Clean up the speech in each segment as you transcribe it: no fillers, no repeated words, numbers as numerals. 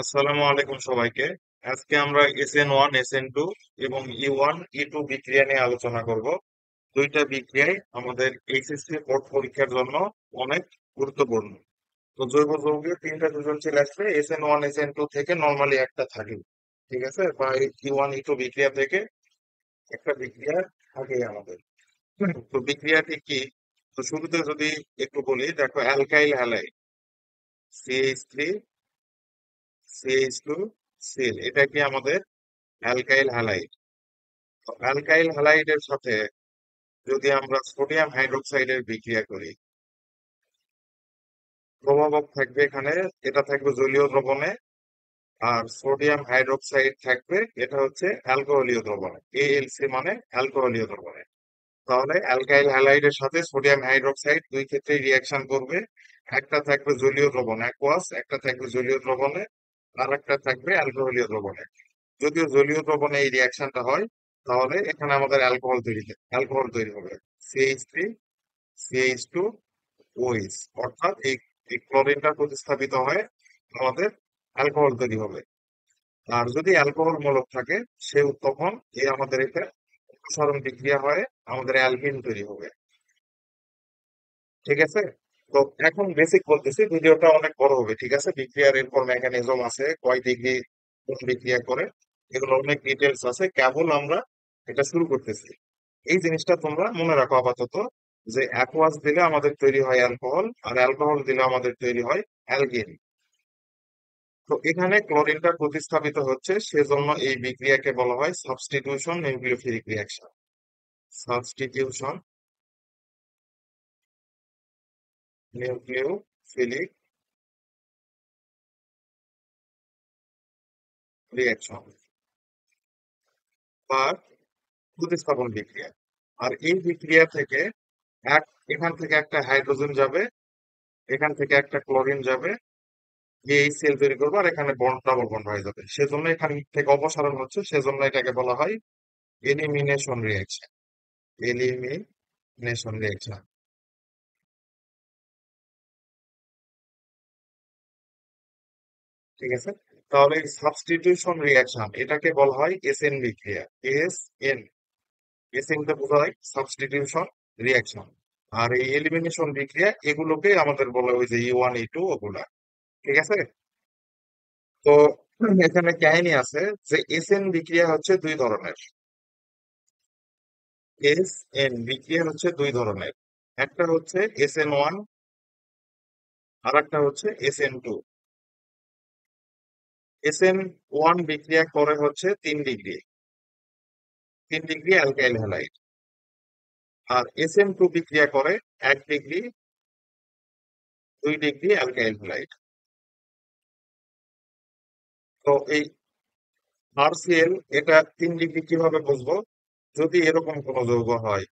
আসসালামু আলাইকুম সবাইকে। আজকে আমরা SN1 SN2 এবং E1 E2 বিক্রিয়া নিয়ে আলোচনা করব। দুইটা বিক্রিয়াই আমাদের এইচএসসি বোর্ড পরীক্ষার জন্য অনেক গুরুত্বপূর্ণ। তো জৈব যৌগের তিনটা সৃজনশীল আসলে SN1 SN2 থেকে নরমালি একটা থাকে, ঠিক আছে, বা E1 E2 বিক্রিয়া থেকে একটা বিক্রিয়া থাকে আমাদের। তো বিক্রিয়াটি কি? তো শুরুতে যদি একটু বলি, দেখো alkyl halide CH3 CH2 seal, এটা কি আমাদের অ্যালকাইল হ্যালাইড। অ্যালকাইল হ্যালাইডের সাথে যদি আমরা সোডিয়াম হাইড্রোক্সাইডের বিক্রিয়া করি, প্রভাবক থাকবে এখানে, এটা থাকবে জলীয় দ্রবণে। আর সোডিয়াম হাইড্রোক্সাইড থাকবে, এটা হচ্ছে অ্যালকোহলীয় দ্রবণে, ALC মানে অ্যালকোহলীয় দ্রবণে। তাহলে অ্যালকাইল হ্যালাইডের সাথে সোডিয়াম হাইড্রোক্সাইড দুই ক্ষেত্রে রিয়াকশন করবে। একটা থাকবে জলীয় দ্রবণ অ্যাকুয়াস, একটা থাকবে জলীয় দ্রবণে, আর একটা থাকবে অ্যালকোহলীয় দ্রবণে। যদিও জলীয় দ্রবণে এই রিয়াকশনটা হয়, তাহলে এখানে আমাদের অ্যালকোহল তৈরি হবে, CH3 CH2 OH। অর্থাৎ এই ক্লোরিনটা প্রতিস্থাপিত হয়, আমাদের অ্যালকোহল তৈরি হবে। আর যদি অ্যালকোহল মূলক থাকে, তখন আমাদের এটা অপসারণ বিক্রিয়া হয়, আমাদের অ্যালকিন তৈরি হবে। ঠিক আছে। তো এখন বেসিক বলতেছি, ভিডিওটা অনেক বড় হবে, ঠিক আছে। বিক্রিয়ার এরপর মেকানিজম আছে, কয় ডিগ্রি কোন বিক্রিয়া করে, এগুলো অনেক ডিটেলস আছে। কেবল আমরা এটা শুরু করতেছি। এই জিনিসটা তোমরা মনে রাখো আপাতত, যে অ্যাকোয়াস দিলে আমাদের তৈরি হয় অ্যালকোহল, আর অ্যালকোহল দিলে আমাদের তৈরি হয় অ্যালগিন। তো এখানে ক্লোরিনটা প্রতিস্থাপিত হচ্ছে, সেজন্য এই বিক্রিয়াকে বলা হয় substitution nucleophilic reaction. Substitution nucleophilic reaction বা প্রতিস্থাপন বিক্রিয়া। আর এই বিক্রিয়া থেকে এক এখান থেকে একটা হাইড্রোজেন যাবে, এখান থেকে একটা ক্লোরিন যাবে, গিয়ে এই সেল তৈরি করবে, আর এখানে বন্ড ডাবল বন্ড হয়ে যাবে। সেজন্য এখান থেকে অপসারণ হচ্ছে, সেজন্য এটাকে বলা হয় এলিমিনেশন রিঅ্যাকশন। এলিমিনেশন রিঅ্যাকশন, ঠিক আছে। তাহলে সাবস্টিটিউশন রিঅ্যাকশন এটাকে বলা হয় এসএন বিক্রিয়া। এসএন, এসএন কে বোঝা হয় সাবস্টিটিউশন রিঅ্যাকশন। আর এই এলিমিনেশন বিক্রিয়া এগুলোকে আমাদের বলা হয় যে E1 E2 ওগুলা, ঠিক আছে। তো এখানে কাহিনী আছে যে এসএন বিক্রিয়া হচ্ছে দুই ধরনের। এসএন বিক্রিয়া হচ্ছে দুই ধরনের। একটা হচ্ছে SN1, আর একটা হচ্ছে SN2। SN1 বিক্রিয়া করে হচ্ছে 3 ডিগ্রি, 3 ডিগ্রি অ্যালকাইল হ্যালাইড। আর SN2 বিক্রিয়া করে 1 ডিগ্রি, 2 ডিগ্রি অ্যালকাইল হ্যালাইড। তো এই RCl, এটা 3 ডিগ্রি কিভাবে বুঝবো? যদি এরকম কোনো যৌগ হয়,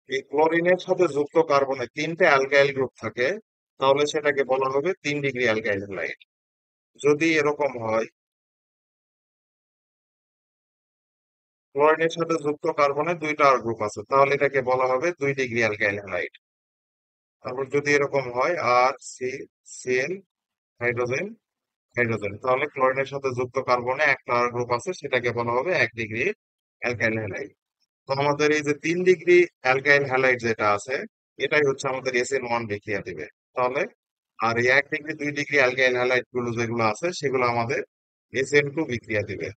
এই ক্লোরিনের সাথে যুক্ত কার্বনে তিনটে অ্যালকাইল গ্রুপ থাকে, তাহলে সেটাকে বলা হবে 3 ডিগ্রি অ্যালকাইল হ্যালাইড। যদি এরকম হয়, ক্লোরিনের সাথে যুক্ত কার্বনে দুইটা আর গ্রুপ আছে, তাহলে এটাকে বলা হবে 2 ডিগ্রি অ্যালকাইল হ্যালাইড। তারপর যদি এরকম হয় RCl, হাইড্রোজেন হাইড্রোজেন, তাহলে ক্লোরিনের সাথে যুক্ত কার্বনে একটা আর গ্রুপ আছে, সেটাকে বলা হবে 1 ডিগ্রি অ্যালকাইল হ্যালাইড। তো আমাদের এই যে 3 ডিগ্রি অ্যালকাইল হ্যালাইড যেটা আছে, এটাই হচ্ছে আমাদের SN1 বিক্রিয়া দিবে। তাহলে আর এই 1 ডিগ্রি 2 ডিগ্রি অ্যালকাইল হ্যালাইড গুলো যেগুলো আছে, সেগুলো আমাদের SN2 বিক্রিয়া দিবে।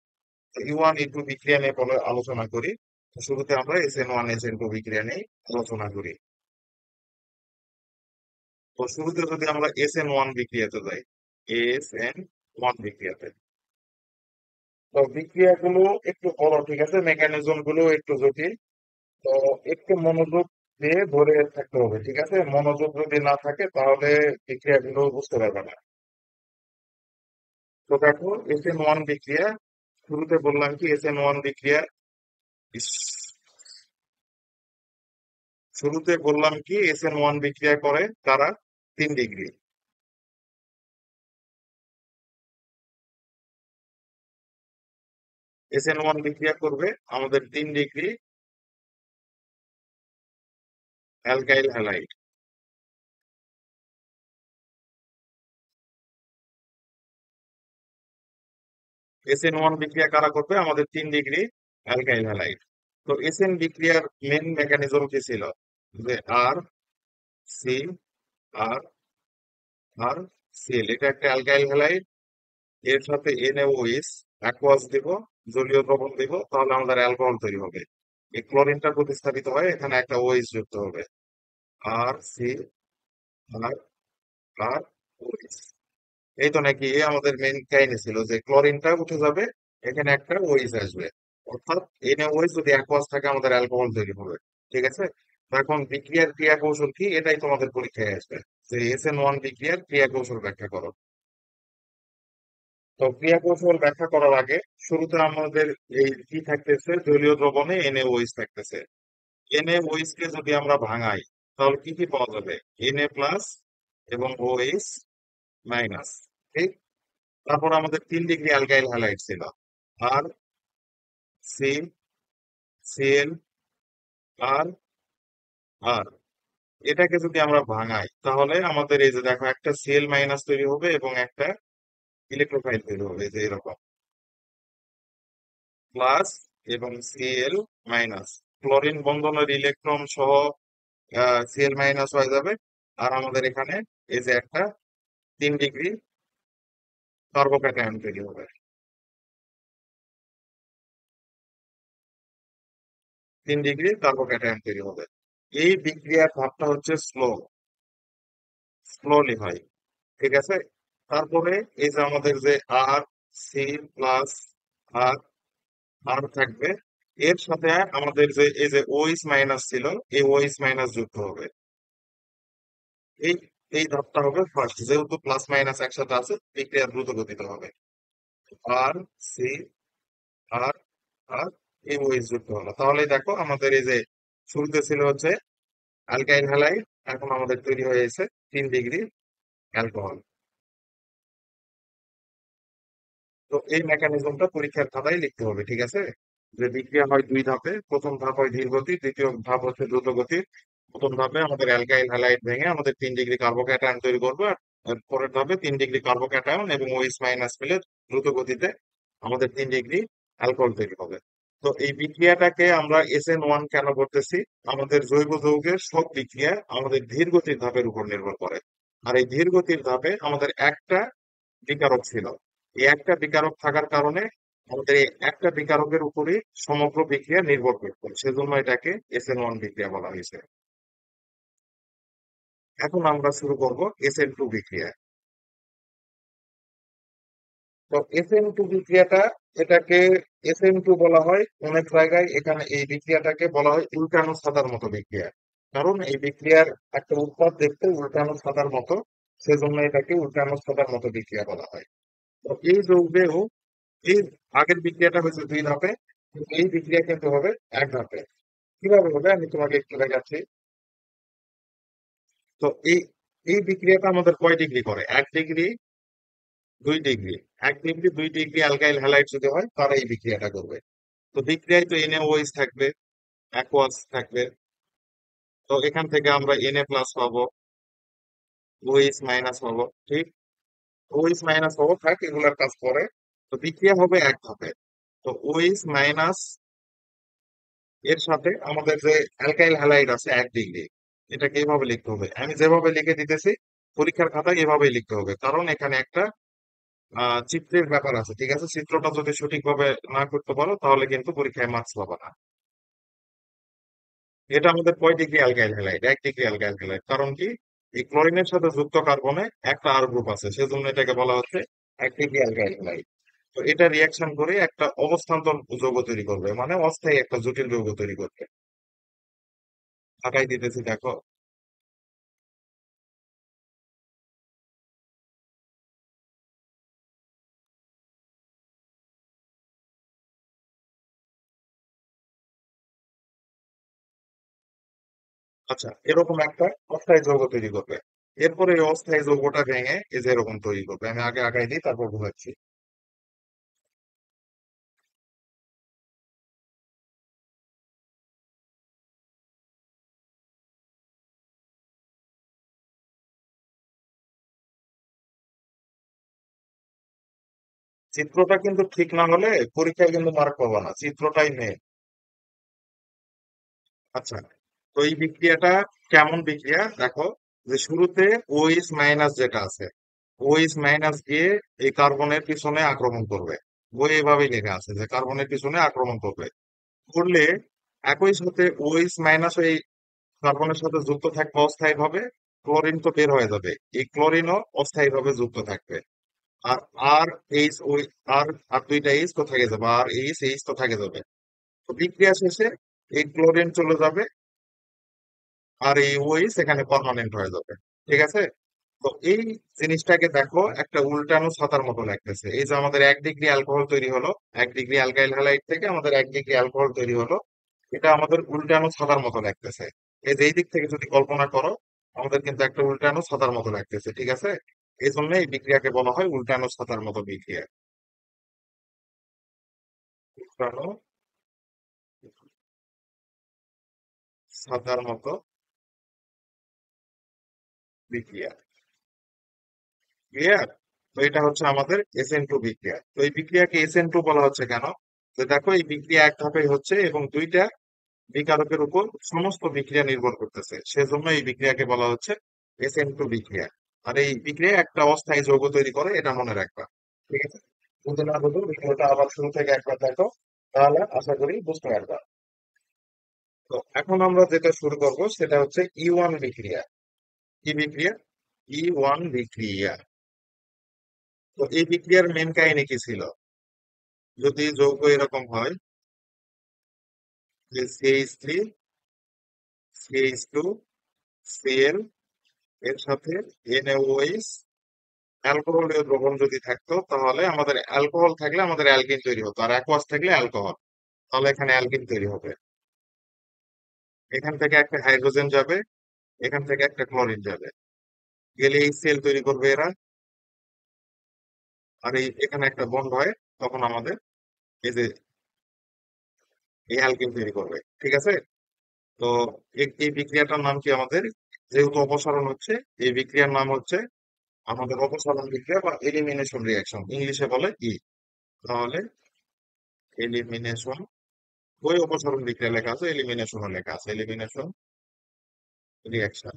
E1 E2 বিক্রিয়া নিয়ে পরে আলোচনা করি। তো শুরুতে আমরা SN1 SN2 বিক্রিয়া নিয়ে আলোচনা করি। তো শুরুতে যদি আমরা SN1 বিক্রিয়াতে যাই, SN1 বিক্রিয়াতে, তো বিক্রিয়াগুলো একটু বড়, ঠিক আছে, মেকানিজম গুলো একটু জটিল। তো একটু মনোযোগ দিয়ে ধরে থাকতে হবে, ঠিক আছে। মনোযোগ যদি না থাকে, তাহলে বিক্রিয়াগুলো বুঝতে পারবে না। তো দেখো, SN1 বিক্রিয়া, শুরুতে বললাম কি SN1 বিক্রিয়া, ইস, শুরুতে বললাম কি SN1 বিক্রিয়া করে তারা 3 ডিগ্রি। SN1 বিক্রিয়া করবে আমাদের 3 ডিগ্রি অ্যালকাইল হ্যালাইড। SN1 বিক্রিয়া কারা করবে? আমাদের 3 ডিগ্রি অ্যালকাইল হ্যালাইড। তো এসএন বিক্রিয়ার মেন মেকানিজম কি ছিল? যে আর সি আর আর সিএল, এটা একটা অ্যালকাইল হ্যালাইড, এর সাথে NaOH অ্যাকোয়াস দিব, জলীয় দ্রবণ দিব, তাহলে আমাদের অ্যালকোহল তৈরি হবে। এই ক্লোরিনটা প্রতিস্থাপিত হয়, এখানে একটা ওএইচ যুক্ত হবে। আর সি আর আর ওএইচ, এই তো নাকি এ আমাদের মেইন কাহিনী ছিল যে ক্লোরিনটা উঠে যাবে, এখানে একটা ওএইচ আসবে, অর্থাৎ NaOH যদি অ্যাকোয়াস থাকে আমাদের অ্যালকোহল তৈরি হবে। ঠিক আছে? তো এখন বিক্রিয়ার ক্রিয়া কৌশল কি, এটাই তোমাদের পরীক্ষায় আসবে যে SN1 বিক্রিয়ার ক্রিয়া কৌশল ব্যাখ্যা করো। তো ক্রিয়া কৌশল ব্যাখ্যা করার আগে শুরুতে আমাদের এই কি থাকতেছে, জলীয় দ্রবণে NaOH থাকতেছে। NaOH কে যদি আমরা ভাঙাই তাহলে কি কি পাওয়া যাবে? Na প্লাস এবং OH মাইনাস। ঠিক। তারপর আমাদের 3 ডিগ্রি অ্যালকাইল হ্যালাইড ছিল, আর সি সিএল আর আর এটাকে যদি আমরা ভাঙাই তাহলে আমাদের এই যে দেখো একটা সিএল মাইনাস তৈরি হবে এবং একটা ইলেকট্রোফাইল তৈরি হবে, এই যে এরকম প্লাস এবং সিএল মাইনাস, ক্লোরিন বন্ধনের ইলেকট্রন সহ সিএল মাইনাস হয়ে যাবে। আর আমাদের এখানে এই যে একটা 3 ডিগ্রি কার্বোক্যাটায়ন তৈরি হবে। 3 ডিগ্রি কার্বোক্যাটায়ন তৈরি হবে। এই বিক্রিয়ার ধাপটা হচ্ছে স্লোলি হয়। ঠিক আছে? তারপরে এই যে আমাদের যে আর সি প্লাস আর আর থাকবে, এর সাথে আমাদের যে এই যে ওইস মাইনাস ছিল, এই ওইস মাইনাস যুক্ত হবে। এই এই ধাপটা হবে ফার্স্ট, যেহেতু প্লাস মাইনাস একসাথে আছে, বিক্রিয়া দ্রুত গতিতে হবে। আর সি আর আর এই ওইস যুক্ত হলো, তাহলে দেখো আমাদের এই যে শুরুতে ছিল হচ্ছে অ্যালকাইল হ্যালাইড, এখন আমাদের তৈরি হয়েছে 3 ডিগ্রি অ্যালকোহল। তো এই মেকানিজমটা পরীক্ষার খাতায় লিখতে হবে। ঠিক আছে? যে বিক্রিয়া হয় 2 ধাপে, প্রথম ধাপ হয় ধীর গতি, দ্বিতীয় ধাপ হচ্ছে দ্রুত গতি। প্রথম ধাপে আমাদের অ্যালকাইল হ্যালাইড ভেঙে আমাদের 3 ডিগ্রি কার্বোক্যাটায়ন তৈরি করবে, আর পরের ধাপে 3 ডিগ্রি কার্বোক্যাটায়ন এবং ওইস মাইনাস মিলে দ্রুত গতিতে আমাদের 3 ডিগ্রি অ্যালকোহল তৈরি হবে। তো এই বিক্রিয়াটাকে আমরা SN1 কেন করতেছি? আমাদের জৈব যৌগের সব বিক্রিয়া আমাদের ধীর গতির ধাপের উপর নির্ভর করে। আর এই ধীর গতির ধাপে আমাদের একটা বিকারক ছিল। এই একটা বিকারক থাকার কারণে আমাদের এই একটা বিকারকের উপরই সমগ্র বিক্রিয়া নির্ভর করত, সেজন্য এটাকে SN1 বিক্রিয়া বলা হয়েছে। এখন আমরা শুরু করব SN2 বিক্রিয়া। তো SN2 বিক্রিয়াটা, এটাকে SN2 বলা হয় অনেক জায়গায়, এখানে এই বিক্রিয়াটাকে বলা হয় উল্টানো ছাতার মতো বিক্রিয়া। কারণ এই বিক্রিয়ার একটা উৎপাদ দেখতে উল্টানো ছাতার মতো, সেজন্য এটাকে উল্টানো ছাতার মতো বিক্রিয়া বলা হয়। তো এই যৌগেও এই আগের বিক্রিয়াটা হয়েছে 2 ধাপে, কিন্তু এই বিক্রিয়া কিন্তু হবে 1 ধাপে। কিভাবে হবে আমি তোমাকে একটু দেখাচ্ছি। তো এই বিক্রিয়াটা আমাদের কয় ডিগ্রি করে? 1 degree, 2 degree. 1 degree 2 degree alkyl halide যদি হয় তারা এই বিক্রিয়াটা করবে। তো বিক্রিয়ায় তো NaOH থাকবে, অ্যাকোয়াস থাকবে। তো এখান থেকে আমরা Na প্লাস পাবো, OH মাইনাস পাবো। ঠিক। OH মাইনাস পাবো, থাক এগুলার কাজ করে। তো বিক্রিয়া হবে 1 ধাপে। তো OH মাইনাস এর সাথে আমাদের যে অ্যালকাইল হ্যালাইড আছে 1 ডিগ্রি, এটাকে এইভাবে লিখতে হবে। আমি যেভাবে লিখে দিতেছি পরীক্ষার খাতায় এভাবেই লিখতে হবে, কারণ এখানে একটা চিত্রের ব্যাপার আছে। ঠিক আছে? চিত্রটা যদি সঠিকভাবে না করতে পারো তাহলে কিন্তু পরীক্ষায় মার্কস পাবে না। এটা আমাদের কয় degree alkyl halide? 1 degree alkyl halide. কারণ কি? এই ক্লোরিনের সাথে যুক্ত কার্বনে একটা আর গ্রুপ আছে, সেজন্য এটাকে বলা হচ্ছে 1 ডিগ্রি অ্যালকাইল হ্যালাইড। তো এটা রিয়াকশন করে একটা অবস্থান্তর যৌগ তৈরি করবে, মানে অস্থায়ী একটা জটিল যৌগ তৈরি করবে। ঢাকাই দিতেছি দেখো। আচ্ছা, এরকম একটা অস্থায়ী যৌগ তৈরি করবে। এরপরে এই অস্থায়ী যৌগটা ভেঙে এই যে এরকম তৈরি করবে। আমি আগে আগাই দিই, তারপর বোঝাচ্ছি। চিত্রটা কিন্তু ঠিক না হলে পরীক্ষায় কিন্তু মার্ক পাবা না, চিত্রটাই মেন। আচ্ছা, তো এই বিক্রিয়াটা কেমন বিক্রিয়া দেখো, যে শুরুতে ওইচ মাইনাস যেটা আছে, ওইচ মাইনাস গিয়ে এই কার্বনের পিছনে আক্রমণ করবে। বই এভাবেই লেখা আছে যে কার্বনের পিছনে আক্রমণ করবে, করলে একই সাথে ওইচ মাইনাস ওই কার্বনের সাথে যুক্ত থাকবে অস্থায়ীভাবে, ক্লোরিন তো বের হয়ে যাবে, এই ক্লোরিনও অস্থায়ীভাবে যুক্ত থাকবে। আর আর এইচ ওই আর আর দুইটা এইচ তো থেকে যাবে, আর এইচ এইচ তো থেকে যাবে। তো বিক্রিয়া শেষে এই ক্লোরিন চলে যাবে, আর এই ওএইচ এখানে পার্মানেন্ট হয়ে যাবে। ঠিক আছে? তো এই জিনিসটাকে দেখো একটা উল্টানো ছাতার মতো লাগতেছে। এই যে আমাদের 1 ডিগ্রি অ্যালকোহল তৈরি হলো, 1 ডিগ্রি অ্যালকাইল হ্যালাইড থেকে আমাদের 1 ডিগ্রি অ্যালকোহল তৈরি হলো, এটা আমাদের উল্টানো ছাতার মতো লাগতেছে। এই যে এই দিক থেকে যদি কল্পনা করো, আমাদের কিন্তু একটা উল্টানো ছাতার মতো লাগতেছে। ঠিক আছে? এই জন্য এই বিক্রিয়াকে বলা হয় উল্টানো ছাতার মতো বিক্রিয়া। উল্টানো ছাতার মতো বিক্রিয়া। ক্লিয়ার? তো এটা হচ্ছে আমাদের SN2 বিক্রিয়া। তো এই বিক্রিয়াকে SN2 বলা হচ্ছে কেন? তো দেখো এই বিক্রিয়া এক ধাপে হচ্ছে এবং দুইটা বিকারকের উপর সমস্ত বিক্রিয়া নির্ভর করতেছে, সেজন্য এই বিক্রিয়াকে বলা হচ্ছে SN2 বিক্রিয়া। আর এই বিক্রিয়া একটা অস্থায়ী যৌগ তৈরি করে, এটা মনে রাখবা। ঠিক আছে? বুঝতে না বুঝো ভিডিওটা আবার শুরু থেকে একবার দেখো, তাহলে আশা করি বুঝতে পারবা। তো এখন আমরা যেটা শুরু করব সেটা হচ্ছে E1 বিক্রিয়া। কি বিক্রিয়া? E1 বিক্রিয়া। তো এই বিক্রিয়ার মেন কাহিনী কি ছিল? যদি যৌগ এরকম হয় যে CH3 CH2 Cl এর সাথে NaOH, অ্যালকোহলীয় দ্রবণ যদি থাকতো তাহলে আমাদের অ্যালকোহল থাকলে আমাদের অ্যালকিন তৈরি হতো, আর অ্যাকোয়াস থাকলে অ্যালকোহল, তাহলে এখানে অ্যালকিন তৈরি হবে। এখান থেকে একটা হাইড্রোজেন যাবে, এখান থেকে একটা ক্লোরিন যাবে, গেলে এই সেল তৈরি করবে এরা, আর এই এখানে একটা বন্ড হয়, তখন আমাদের এই যে এই অ্যালকিন তৈরি করবে। ঠিক আছে? তো এই বিক্রিয়াটার নাম কি আমাদের, যেহেতু অপসারণ হচ্ছে, এই বিক্রিয়ার নাম হচ্ছে আমাদের অপসারণ বিক্রিয়া বা এলিমিনেশন রিঅ্যাকশন, ইংলিশে বলে তাহলে এলিমিনেশন, ওই অপসারণ বিক্রিয়া লেখা আছে, এলিমিনেশনও লেখা আছে, এলিমিনেশন রিঅ্যাকশন,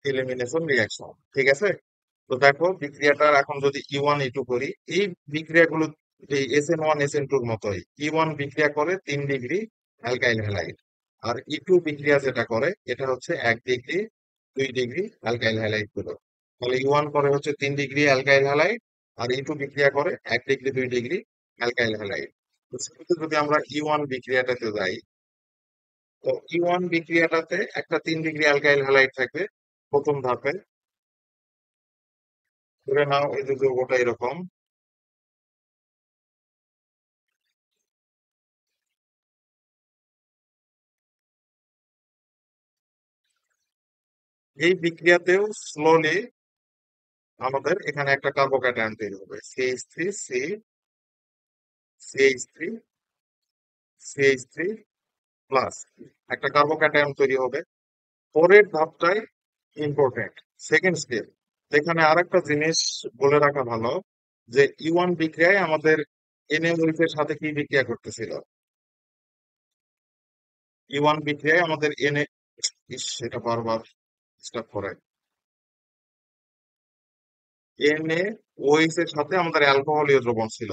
এলিমিনেশন রিঅ্যাকশন। ঠিক আছে? তো দেখো বিক্রিয়াটার এখন যদি E1 E2 করি, এই বিক্রিয়াগুলো এই SN1 SN2 এর মতোই। E1 বিক্রিয়া করে 3 ডিগ্রি অ্যালকাইল হ্যালাইড, আর E2 বিক্রিয়া যেটা করে এটা হচ্ছে 1 ডিগ্রি 2 ডিগ্রি অ্যালকাইল হ্যালাইড গুলো। তাহলে E1 করে হচ্ছে 3 ডিগ্রি অ্যালকাইল হ্যালাইড, আর E2 বিক্রিয়া করে 1 ডিগ্রি 2 ডিগ্রি অ্যালকাইল হ্যালাইড। তো সেক্ষেত্রে যদি আমরা E1 বিক্রিয়াটাতে যাই, তো E1 বিক্রিয়াটাতে একটা 3 ডিগ্রি অ্যালকাইল হ্যালাইড থাকবে প্রথম ধাপে। ধরে নাও এই যে যৌগটা এরকম, এই বিক্রিয়াতেও স্লোলি আমাদের এখানে একটা কার্বোক্যাটায়ন তৈরি হবে, CH3 C CH3 CH3 plus একটা কার্বোক্যাটায়ন তৈরি হবে। পরের ধাপটাই ইম্পর্টেন্ট, সেকেন্ড স্টেপ। এখানে আরেকটা জিনিস বলে রাখা ভালো, যে E1 বিক্রিয়ায় আমাদের NaOH এর সাথে কি বিক্রিয়া করতেছিল? E1 বিক্রিয়ায় আমাদের সেটা বারবার স্টপ করে, NaOH এর সাথে আমাদের অ্যালকোহলীয় দ্রবণ ছিল,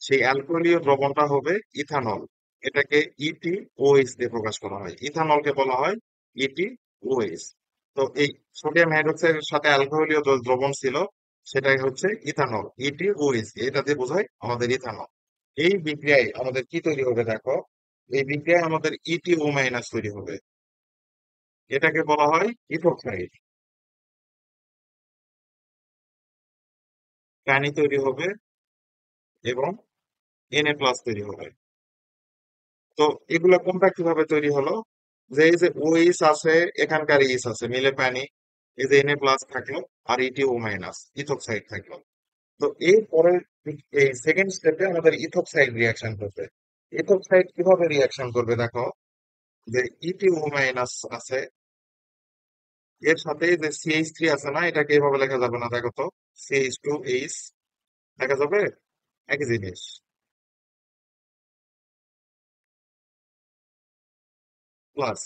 সেই অ্যালকোহলীয় দ্রবণটা হবে ইথানল। এটাকে ETOH দিয়ে প্রকাশ করা হয়, ইথানলকে বলা হয় ETOH। তো এই সোডিয়াম হাইড্রোক্সাইডের সাথে অ্যালকোহলীয় দ্রবণ ছিল, সেটাই হচ্ছে ইথানল, ETOH, এটা দিয়ে বোঝায় আমাদের ইথানল। এই বিক্রিয়ায় আমাদের কি তৈরি হবে দেখো, এই বিক্রিয়ায় আমাদের ETO মাইনাস তৈরি হবে, এটাকে বলা হয় ইথোক্সাইড। পানি তৈরি হবে এবং Na+ তৈরি হবে। তো এগুলা কোনটা কিভাবে তৈরি হলো, যে এই যে ওইস আছে, এখানকার ইস আছে মিলে পানি, এই যে Na+ থাকলো, আর ETO- ইথোক্সাইড থাকলো। তো এর পরের এই সেকেন্ড স্টেপে আমাদের ইথোক্সাইড রিয়াকশন করবে। ইথোক্সাইড কিভাবে রিয়াকশন করবে দেখো, যে ETO- আছে, এর সাথে যে CH3 আছে না, এটাকে এভাবে লেখা যাবে না, দেখো তো। CH2H লেখা যাবে? একই জিনিস। প্লাস,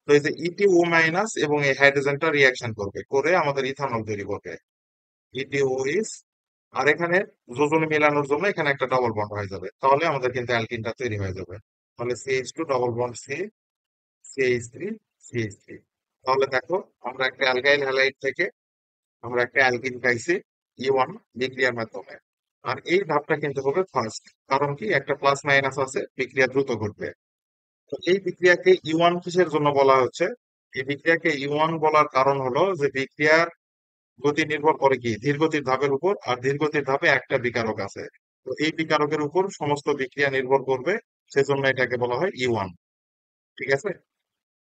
তো এই যে ইটিও মাইনাস এবং এই হাইড্রোজেনটা রিয়াকশন করবে, করে আমাদের ইথানল তৈরি করবে। ইটিও ইস, আর এখানে যোজনী মেলানোর জন্য এখানে একটা ডবল বন্ড হয়ে যাবে, তাহলে আমাদের কিন্তু অ্যালকিনটা তৈরি হয়ে যাবে। তাহলে CH2 double bond CH3 CH3। তাহলে দেখো, আমরা একটা অ্যালকাইল হ্যালাইড থেকে আমরা একটা অ্যালকিন পাইছি E1 বিক্রিয়ার মাধ্যমে। আর এই ধাপটা কিন্তু হবে ফার্স্ট, কারণ কি, একটা প্লাস মাইনাস আছে, বিক্রিয়া দ্রুত ঘটবে। তো এই বিক্রিয়াকে E1 কিসের জন্য বলা হচ্ছে? এই বিক্রিয়াকে E1 বলার কারণ হলো যে বিক্রিয়ার গতি নির্ভর করে কি, ধীরগতির ধাপের উপর, আর ধীরগতির ধাপে একটা বিকারক আছে। তো এই বিকারকের উপর সমস্ত বিক্রিয়া নির্ভর করবে, সেজন্য এটাকে বলা হয় E1। ঠিক আছে?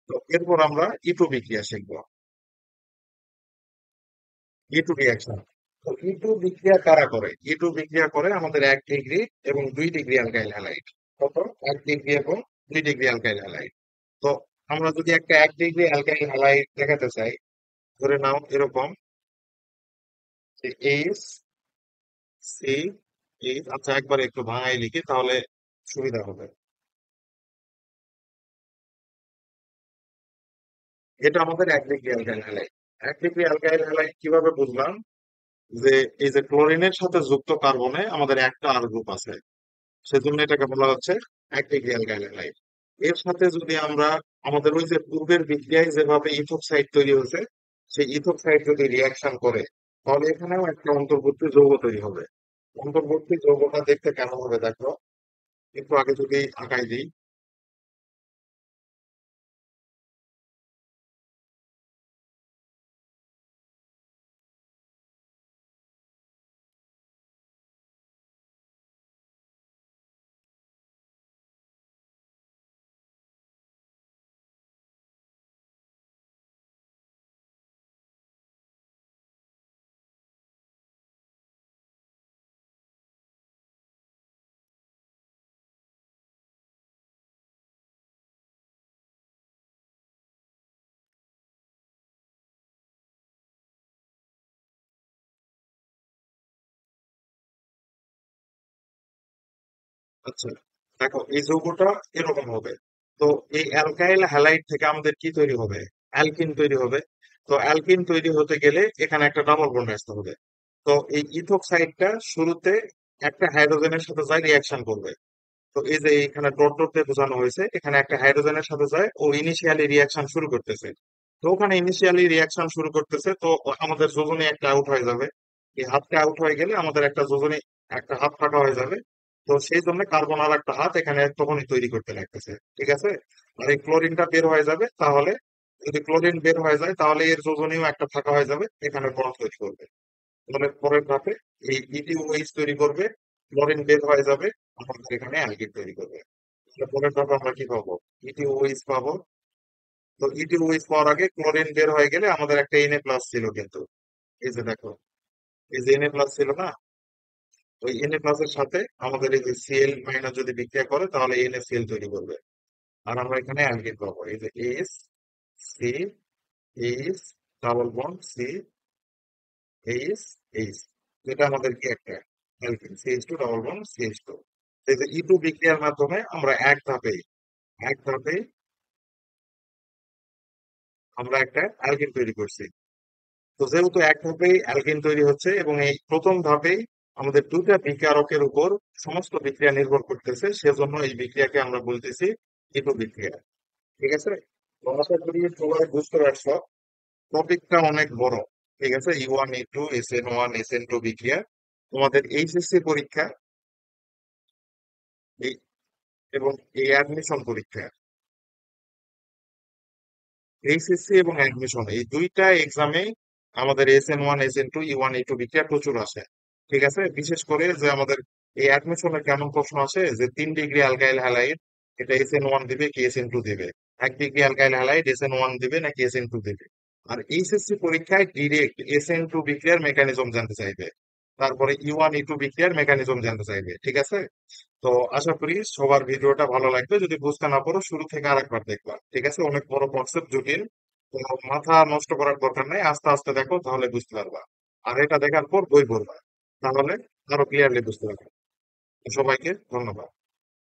তো এরপর আমরা E2 বিক্রিয়া শিখবো, E2 রিয়াকশন। তো E2 বিক্রিয়া কারা করে? E2 বিক্রিয়া করে আমাদের 1 ডিগ্রি এবং 2 ডিগ্রি অ্যালকাইল হ্যালাইড। কত? 1 ডিগ্রি এবং 2 ডিগ্রি অ্যালকাইল হ্যালাইড। তো আমরা যদি একটা 1 ডিগ্রি অ্যালকাইল হ্যালাইড দেখাতে চাই, ধরে নাও এরকম যে HCl। আচ্ছা, একবার একটু ভাঙাই লিখি, তাহলে সুবিধা হবে। এটা আমাদের 1 degree alkyl halide. 1 degree alkyl halide কিভাবে বুঝলাম? যে এই যে ক্লোরিনের সাথে যুক্ত কার্বনে আমাদের একটা আর গ্রুপ আছে, সেজন্য এটাকে বলা হচ্ছে 1 ডিগ্রি অ্যালকাইল হ্যালাইড। এর সাথে যদি আমরা আমাদের ওই যে পূর্বের বিক্রিয়ায় যেভাবে ইথোক্সাইড তৈরি হয়েছে, সেই ইথোক্সাইড যদি রিয়াকশন করে, তাহলে এখানেও একটা অন্তর্বর্তী যৌগ তৈরি হবে। অন্তর্বর্তী যৌগটা দেখতে কেমন হবে দেখো, একটু আগে যদি আঁকাই দিই। আচ্ছা, দেখো এই যৌগটা এরকম হবে। তো এই অ্যালকাইল হ্যালাইড থেকে আমাদের কি তৈরি হবে? অ্যালকিন তৈরি হবে। তো অ্যালকিন তৈরি হতে গেলে এখানে একটা ডাবল বন্ড আসতে হবে। তো এই ইথোক্সাইডটা শুরুতে একটা হাইড্রোজেনের সাথে যায়, রিয়াকশন করবে। তো এই যে এখানে ডট ডট দিয়ে বোঝানো হয়েছে, এখানে একটা হাইড্রোজেনের সাথে যায়, ও ইনিশিয়ালি রিয়াকশন শুরু করতেছে। তো ওখানে ইনিশিয়ালি রিয়াকশন শুরু করতেছে, তো আমাদের যোজনী একটা আউট হয়ে যাবে। এই হাতটা আউট হয়ে গেলে আমাদের একটা যোজনী, একটা হাত ফাঁকা হয়ে যাবে। তো সেই জন্য কার্বন আর একটা হাত এখানে তখনই তৈরি করতে লাগতেছে। ঠিক আছে? আর এই ক্লোরিনটা বের হয়ে যাবে, তাহলে যদি ক্লোরিন বের হয়ে যায়, তাহলে এর যোজনীও একটা ফাঁকা হয়ে যাবে, এখানে বরফ তৈরি করবে। তাহলে পরের ধাপে এই ইটিওএইচ তৈরি করবে, ক্লোরিন বের হয়ে যাবে, আমাদের এখানে অ্যালকিন তৈরি করবে। তাহলে পরের ধাপে আমরা কি পাবো? ইটিওএইচ পাবো। তো ইটিওএইচ পাওয়ার আগে ক্লোরিন বের হয়ে গেলে আমাদের একটা Na প্লাস ছিল কিন্তু। এই যে দেখো, এই যে Na প্লাস ছিল না, ওই Na প্লাস এর সাথে আমাদের এই যে Cl মাইনাস যদি বিক্রিয়া করে, তাহলে NaCl তৈরি করবে। আর আমরা এখানে অ্যালকিন পাবো, এই যে H ডাবল বন্ড CH। যেটা আমাদের কি একটা alkyne, CH2 double bond CH2। এই যে E2 বিক্রিয়ার মাধ্যমে আমরা এক ধাপে আমরা একটা অ্যালকিন তৈরি করছি। তো যেহেতু এক ধাপেই অ্যালকিন তৈরি হচ্ছে এবং এই প্রথম ধাপেই আমাদের দুইটা বিক্রিয়ারকের উপর সমস্ত বিক্রিয়া নির্ভর করতেছে, সেজন্য এই বিক্রিয়াকে আমরা বলতেছি E2 বিক্রিয়া। ঠিক আছে? তো আশা করি সবাই বুঝতে পারছো, টপিকটা অনেক বড়। ঠিক আছে? E1 E2 SN1 SN2 বিক্রিয়া। তোমাদের এইচএসসি পরীক্ষা এই এবং এই অ্যাডমিশন পরীক্ষা, এইচএসসি এবং অ্যাডমিশন, এই দুইটা এক্সামে আমাদের SN1 SN2 E1 E2 বিক্রিয়া প্রচুর আসে। ঠিক আছে? বিশেষ করে যে আমাদের এই অ্যাডমিশনে কেমন প্রশ্ন আসে, যে 3 ডিগ্রি অ্যালকাইল হ্যালাইড, এটা SN1 দিবে কি SN2 দিবে? 1 ডিগ্রি অ্যালকাইল হ্যালাইড SN1 দিবে নাকি SN2 দিবে? আর এইচএসসি পরীক্ষায় ডিরেক্ট SN2 বিক্রিয়ার মেকানিজম জানতে চাইবে, তারপরে E1 E2 বিক্রিয়ার মেকানিজম জানতে চাইবে। ঠিক আছে? তো আশা করি সবার ভিডিওটা ভালো লাগবে। যদি বুঝতে না পারো, শুরু থেকে আরেকবার দেখবা। ঠিক আছে? অনেক বড় কনসেপ্ট, জটিল। তো মাথা নষ্ট করার দরকার নেই, আস্তে আস্তে দেখো তাহলে বুঝতে পারবা। আর এটা দেখার পর বই পড়বা, তাহলে আরো ক্লিয়ারলি বুঝতে পারবে। সবাইকে ধন্যবাদ।